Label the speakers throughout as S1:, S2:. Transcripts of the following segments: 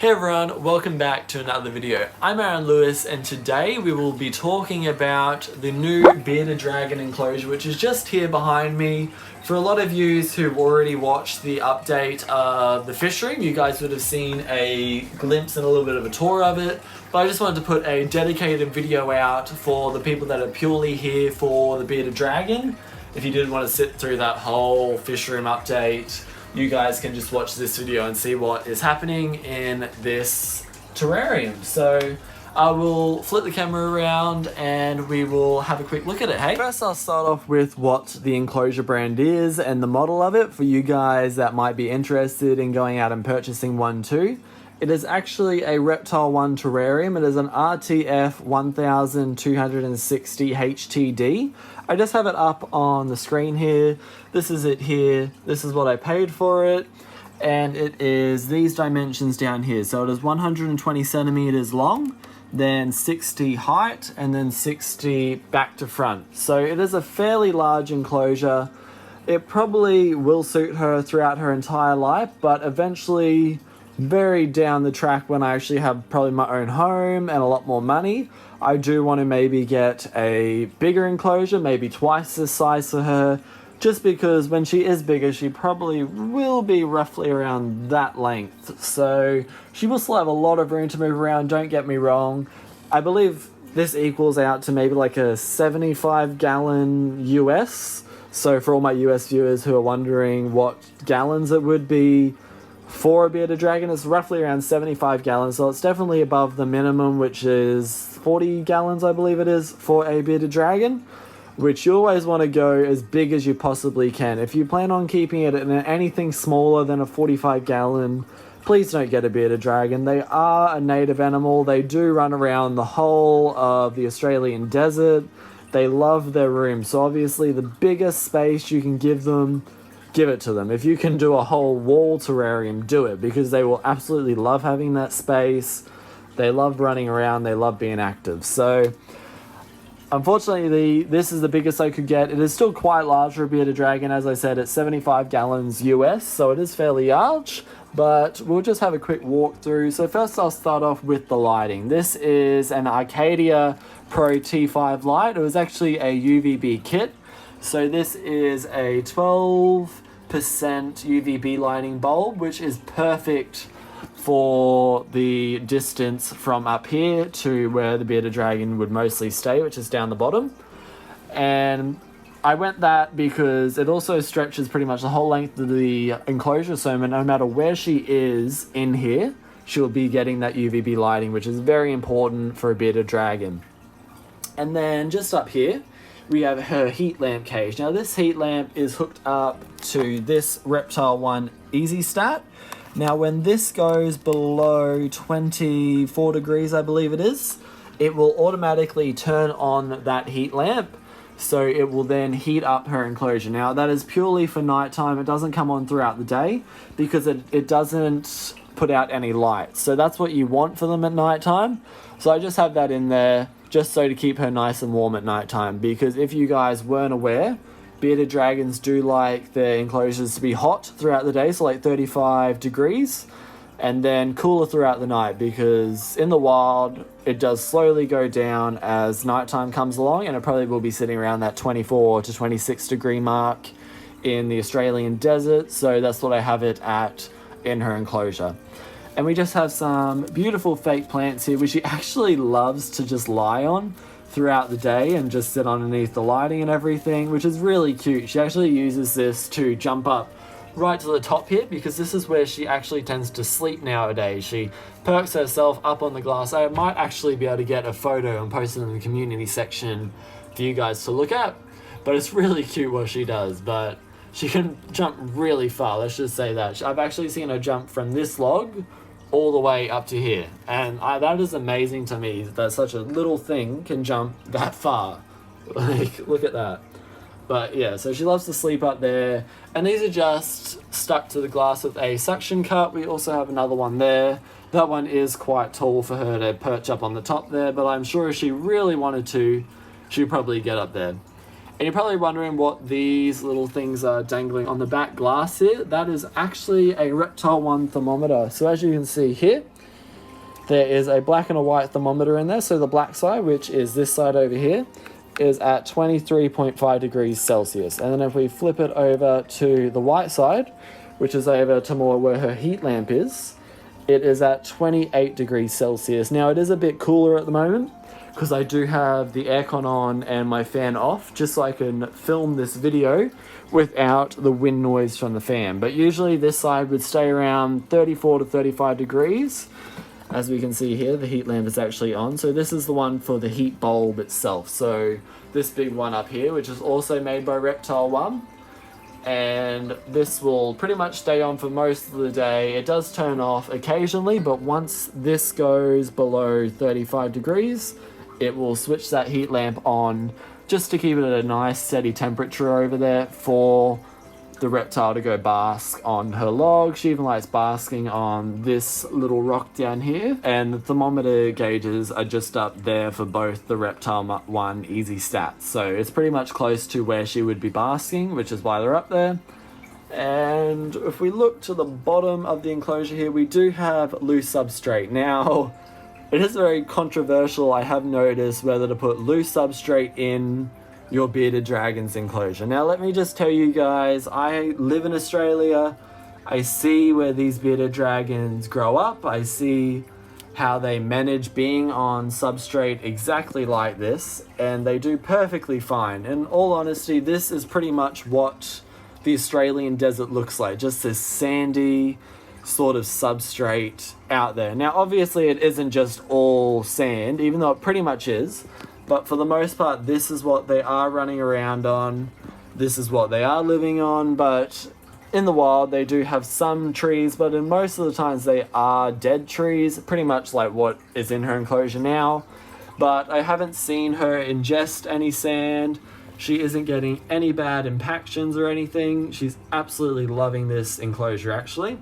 S1: Hey everyone, welcome back to another video. I'm Aaron Lewis and today we will be talking about the new bearded dragon enclosure, which is just here behind me. For a lot of you who've already watched the update of the fish room, you guys would have seen a glimpse and a little bit of a tour of it. But I just wanted to put a dedicated video out for the people that are purely here for the bearded dragon. If you didn't want to sit through that whole fish room update, you guys can just watch this video and see what is happening in this terrarium. So I will flip the camera around and we will have a quick look at it, hey? First I'll start off with what the Enclosure brand is and the model of it for you guys that might be interested in going out and purchasing one too. It is actually a Reptile 1 terrarium. It is an RTF 1260 HTD. I just have it up on the screen here. This is it here. This is what I paid for it. And it is these dimensions down here. So it is 120 centimeters long, then 60 height, and then 60 back to front. So it is a fairly large enclosure. It probably will suit her throughout her entire life, but eventually, very down the track when I actually have probably my own home and a lot more money, I do want to maybe get a bigger enclosure, maybe twice this size for her, just because when she is bigger, she probably will be roughly around that length. So she will still have a lot of room to move around, don't get me wrong. I believe this equals out to maybe like a 75 gallon US. So for all my US viewers who are wondering what gallons it would be, for a bearded dragon, it's roughly around 75 gallons, so it's definitely above the minimum, which is 40 gallons, I believe it is, for a bearded dragon, which you always want to go as big as you possibly can. If you plan on keeping it in anything smaller than a 45 gallon, please don't get a bearded dragon. They are a native animal. They do run around the whole of the Australian desert. They love their room, so obviously the biggest space you can give them, give it to them. If you can do a whole wall terrarium, do it, because they will absolutely love having that space. They love running around, they love being active. So unfortunately this is the biggest I could get. It is still quite large for a bearded dragon. As I said, it's 75 gallons US, so it is fairly large, but we'll just have a quick walkthrough. So first I'll start off with the lighting. This is an Arcadia Pro T5 light. It was actually a UVB kit. So this is a 12% UVB lighting bulb, which is perfect for the distance from up here to where the bearded dragon would mostly stay, which is down the bottom. And I went that because it also stretches pretty much the whole length of the enclosure, so no matter where she is in here, she'll be getting that UVB lighting, which is very important for a bearded dragon. And then just up here, we have her heat lamp cage. Now this heat lamp is hooked up to this Reptile 1 Easy Stat. Now when this goes below 24 degrees, I believe it is, it will automatically turn on that heat lamp. So it will then heat up her enclosure. Now that is purely for nighttime. It doesn't come on throughout the day because it doesn't put out any light. So that's what you want for them at nighttime. So I just have that in there, just so to keep her nice and warm at nighttime, because if you guys weren't aware, bearded dragons do like their enclosures to be hot throughout the day, so like 35 degrees, and then cooler throughout the night, because in the wild, it does slowly go down as nighttime comes along, and it probably will be sitting around that 24 to 26 degree mark in the Australian desert, so that's what I have it at in her enclosure. And we just have some beautiful fake plants here, which she actually loves to just lie on throughout the day and just sit underneath the lighting and everything, which is really cute. She actually uses this to jump up right to the top here, because this is where she actually tends to sleep nowadays. She perks herself up on the glass. I might actually be able to get a photo and post it in the community section for you guys to look at, but it's really cute what she does. But she can jump really far, let's just say that. I've actually seen her jump from this log all the way up to here, and that is amazing to me that such a little thing can jump that far. Like, look at that. But yeah, so she loves to sleep up there, and these are just stuck to the glass with a suction cup. We also have another one there. That one is quite tall for her to perch up on the top there, but I'm sure if she really wanted to, she'd probably get up there. And you're probably wondering what these little things are dangling on the back glass here. That is actually a Reptile 1 thermometer. So as you can see here, there is a black and a white thermometer in there. So the black side, which is this side over here, is at 23.5 degrees Celsius. And then if we flip it over to the white side, which is over to more where her heat lamp is, it is at 28 degrees Celsius. Now it is a bit cooler at the moment because I do have the aircon on and my fan off, just so I can film this video without the wind noise from the fan. But usually this side would stay around 34 to 35 degrees. As we can see here, the heat lamp is actually on. So this is the one for the heat bulb itself. So this big one up here, which is also made by Reptile One. And this will pretty much stay on for most of the day. It does turn off occasionally, but once this goes below 35 degrees, it will switch that heat lamp on just to keep it at a nice steady temperature over there for the reptile to go bask on her log. She even likes basking on this little rock down here, and the thermometer gauges are just up there for both the Reptile One easy stats, so it's pretty much close to where she would be basking, which is why they're up there. And if we look to the bottom of the enclosure here, we do have loose substrate. Now it is very controversial, I have noticed, whether to put loose substrate in your bearded dragon's enclosure. Now let me just tell you guys, I live in Australia. I see where these bearded dragons grow up. I see how they manage being on substrate exactly like this, and they do perfectly fine. In all honesty, this is pretty much what the Australian desert looks like, just this sandy sort of substrate out there. Now obviously it isn't just all sand, even though it pretty much is. But for the most part, this is what they are running around on. This is what they are living on. But in the wild, they do have some trees, but in most of the times they are dead trees, pretty much like what is in her enclosure now. But I haven't seen her ingest any sand. She isn't getting any bad impactions or anything. She's absolutely loving this enclosure, actually.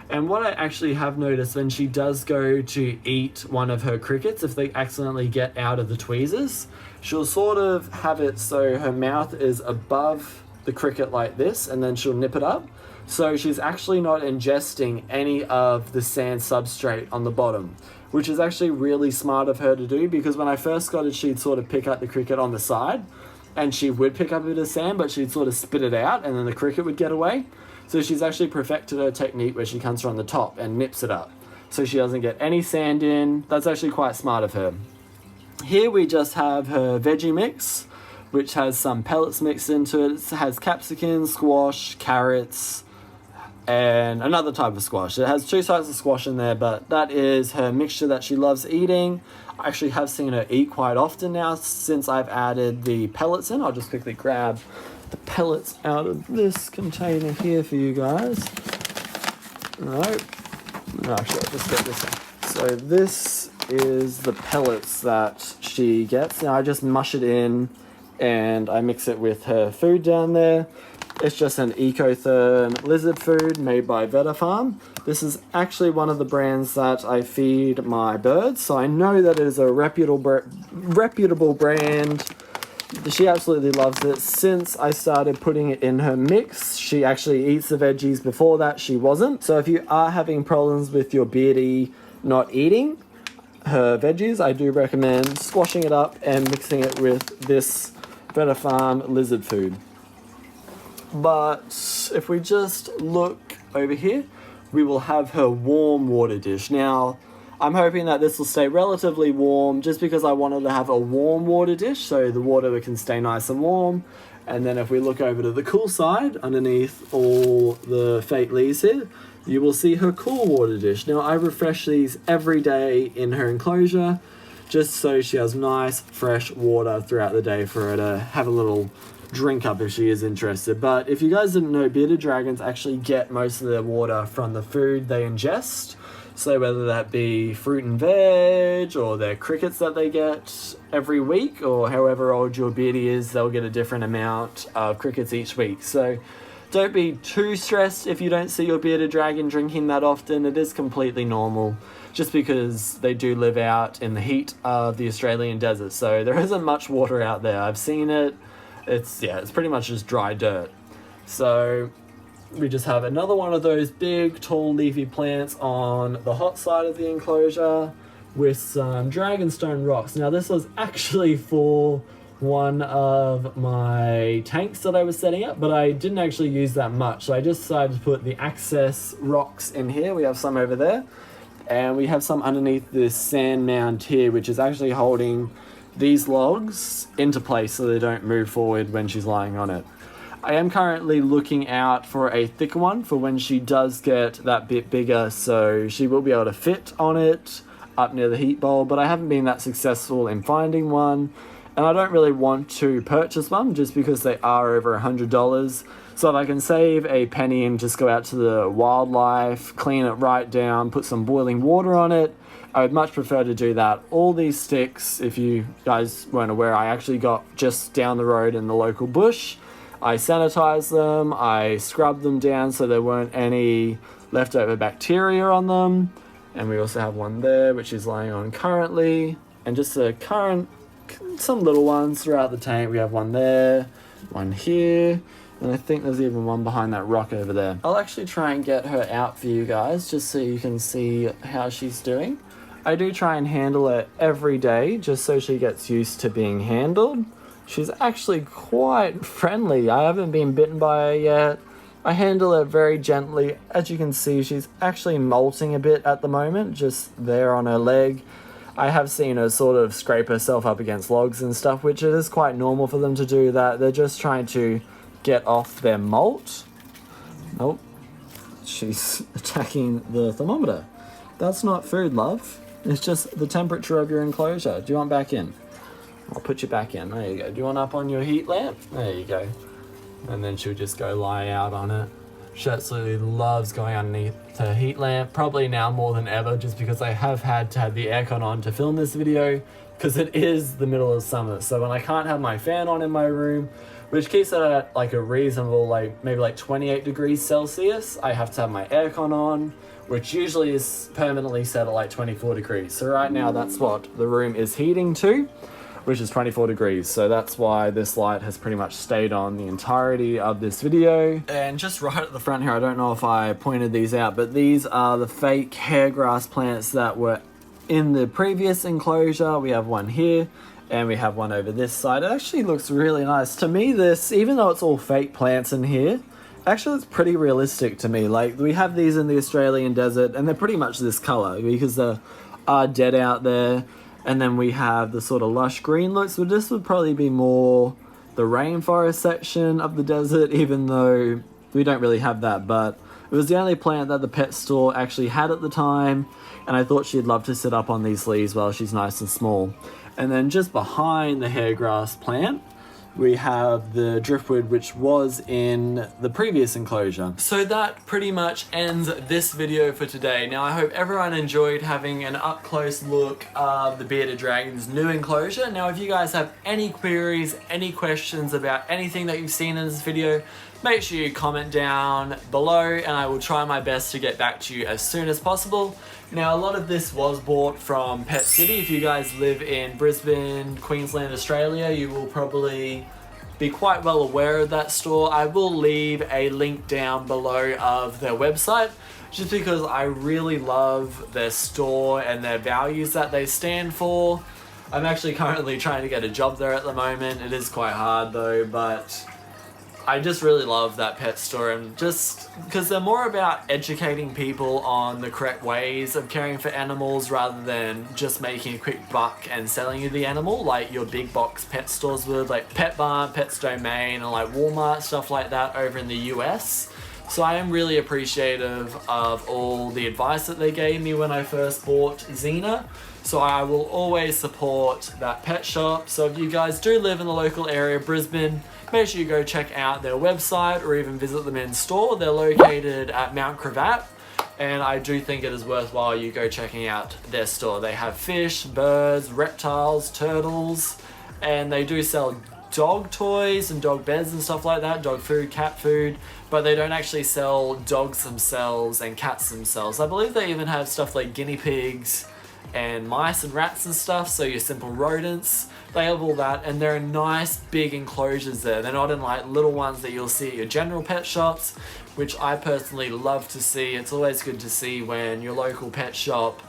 S1: And what I actually have noticed, when she does go to eat one of her crickets, if they accidentally get out of the tweezers, she'll sort of have it so her mouth is above the cricket like this, and then she'll nip it up. So she's actually not ingesting any of the sand substrate on the bottom, which is actually really smart of her to do, because when I first got it, she'd sort of pick up the cricket on the side, and she would pick up a bit of sand, but she'd sort of spit it out, and then the cricket would get away. So she's actually perfected her technique where she comes from the top and nips it up, so she doesn't get any sand in. That's actually quite smart of her. Here we just have her veggie mix, which has some pellets mixed into it. It has capsicum, squash, carrots, and another type of squash. It has two types of squash in there, but that is her mixture that she loves eating. I actually have seen her eat quite often now since I've added the pellets in. I'll just quickly grab the pellets out of this container here for you guys. No, actually I'll just get this in. So this is the pellets that she gets. Now I just mush it in and I mix it with her food down there. It's just an Ecotherm lizard food made by Vetafarm. This is actually one of the brands that I feed my birds, so I know that it is a reputable brand. She absolutely loves it. Since I started putting it in her mix, she actually eats the veggies. Before that, she wasn't. So if you are having problems with your beardie not eating her veggies, I do recommend squashing it up and mixing it with this Vetafarm lizard food. But if we just look over here, we will have her warm water dish. Now, I'm hoping that this will stay relatively warm, just because I wanted to have a warm water dish so the water can stay nice and warm. And then if we look over to the cool side, underneath all the fake leaves here, you will see her cool water dish. Now I refresh these every day in her enclosure, just so she has nice fresh water throughout the day for her to have a little drink up if she is interested. But if you guys didn't know, bearded dragons actually get most of their water from the food they ingest. So whether that be fruit and veg, or their crickets that they get every week, or however old your beardie is, they'll get a different amount of crickets each week. So don't be too stressed if you don't see your bearded dragon drinking that often. It is completely normal, just because they do live out in the heat of the Australian desert. So there isn't much water out there. I've seen it. It's pretty much just dry dirt. So we just have another one of those big, tall, leafy plants on the hot side of the enclosure. with some dragonstone rocks. Now this was actually for one of my tanks that I was setting up, but I didn't actually use that much, so I just decided to put the access rocks in here. We have some over there, and we have some underneath this sand mound here, which is actually holding these logs into place so they don't move forward when she's lying on it. I am currently looking out for a thicker one for when she does get that bit bigger, so she will be able to fit on it up near the heat bowl, but I haven't been that successful in finding one. And I don't really want to purchase one just because they are over $100. So if I can save a penny and just go out to the wildlife, clean it right down, put some boiling water on it, I would much prefer to do that. All these sticks, if you guys weren't aware, I actually got just down the road in the local bush. I sanitized them, I scrubbed them down so there weren't any leftover bacteria on them. And we also have one there, which is lying on currently. And just some little ones throughout the tank. We have one there, one here, and I think there's even one behind that rock over there. I'll actually try and get her out for you guys just so you can see how she's doing. I do try and handle her every day just so she gets used to being handled. She's actually quite friendly. I haven't been bitten by her yet. I handle her very gently. As you can see, she's actually molting a bit at the moment, just there on her leg. I have seen her sort of scrape herself up against logs and stuff, which it is quite normal for them to do that. They're just trying to get off their molt. Nope. She's attacking the thermometer. That's not food, love. It's just the temperature of your enclosure. Do you want back in? I'll put you back in. There you go. Do you want up on your heat lamp? There you go. And then she'll just go lie out on it. She absolutely loves going underneath her heat lamp, probably now more than ever, just because I have had to have the aircon on to film this video, because it is the middle of summer. So when I can't have my fan on in my room, which keeps it at like a reasonable, maybe 28 degrees Celsius, I have to have my aircon on, which usually is permanently set at 24 degrees. So right now that's what the room is heating to, which is 24 degrees. So that's why this light has pretty much stayed on the entirety of this video. And just right at the front here, I don't know if I pointed these out, but these are the fake hair grass plants that were in the previous enclosure. We have one here and we have one over this side. It actually looks really nice. To me, this, even though it's all fake plants in here, actually it's pretty realistic to me. We have these in the Australian desert and they're pretty much this color because they are dead out there. And then we have the sort of lush green looks, but this would probably be more the rainforest section of the desert, even though we don't really have that. But it was the only plant that the pet store actually had at the time, and I thought she'd love to sit up on these leaves while she's nice and small. And then just behind the hair grass plant, we have the driftwood, which was in the previous enclosure. So that pretty much ends this video for today. Now I hope everyone enjoyed having an up close look of the bearded dragon's new enclosure. Now if you guys have any queries, any questions about anything that you've seen in this video, make sure you comment down below and I will try my best to get back to you as soon as possible. Now a lot of this was bought from Pet City. If you guys live in Brisbane, Queensland, Australia, you will probably be quite well aware of that store. I will leave a link down below of their website just because I really love their store and their values that they stand for. I'm actually currently trying to get a job there at the moment. It is quite hard though, but I just really love that pet store, and just because they're more about educating people on the correct ways of caring for animals rather than just making a quick buck and selling you the animal like your big box pet stores would, like Pet Barn, Pets Domain, and like Walmart, stuff like that over in the US. So I am really appreciative of all the advice that they gave me when I first bought Xena. So I will always support that pet shop. So if you guys do live in the local area of Brisbane, make sure you go check out their website or even visit them in store. They're located at Mount Cravat, and I do think it is worthwhile you go checking out their store. They have fish, birds, reptiles, turtles, and they do sell dog toys and dog beds and stuff like that, dog food, cat food, but they don't actually sell dogs themselves and cats themselves. I believe they even have stuff like guinea pigs and mice and rats and stuff, so your simple rodents. They have all that, and they're in nice big enclosures there. They're not in like little ones that you'll see at your general pet shops, which I personally love to see. It's always good to see when your local pet shop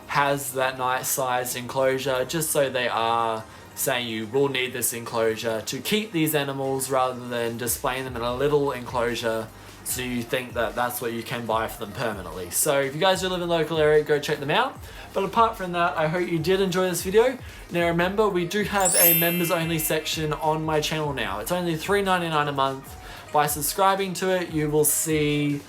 S1: has that nice sized enclosure, just so they are saying you will need this enclosure to keep these animals rather than displaying them in a little enclosure so you think that that's what you can buy for them permanently. So if you guys do live in the local area, go check them out. But apart from that, I hope you did enjoy this video. Now remember, we do have a members only section on my channel now. It's only $3.99 a month. By subscribing to it, you will see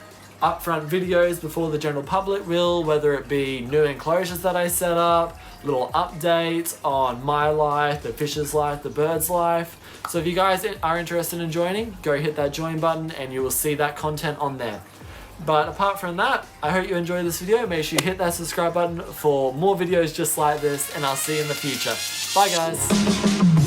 S1: upfront videos before the general public will, whether it be new enclosures that I set up, little updates on my life, the fish's life, the bird's life. So if you guys are interested in joining, go hit that join button and you will see that content on there. But apart from that, I hope you enjoyed this video. Make sure you hit that subscribe button for more videos just like this, and I'll see you in the future. Bye guys.